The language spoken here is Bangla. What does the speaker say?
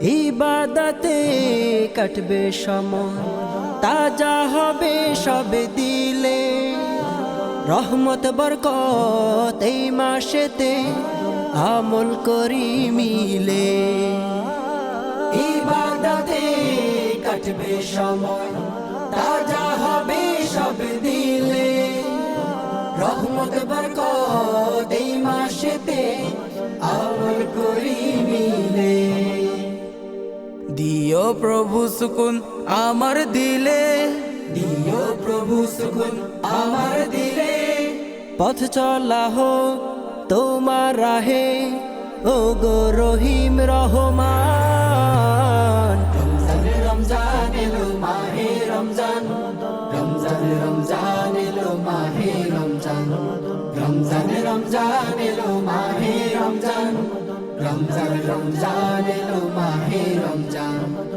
ইবাদতে কাটবে সময়, তাজা হবে সব দিলে, রহমত বরকত এই মাসেতে আমল করি মিলে। ইবাদতে কাটবে সময়, তাজা হবে সব দিলে, রহমত বরকত এই মাসেতে আমল করি মিলে। দিও প্রভু সুকুন আমার দিলে, দিও প্রভু সুকুন আমার দিলে, পথ চলা হোক তোমার রাহে, ও গো রহিম রহমান। রমজান রমজান এলো মাহে রমজান, রমজান রমজান এলো মাহে রমজান, রমজান রমজান এলো মাহে রমজান, রমজান রমজান এলো মাহে রমজান।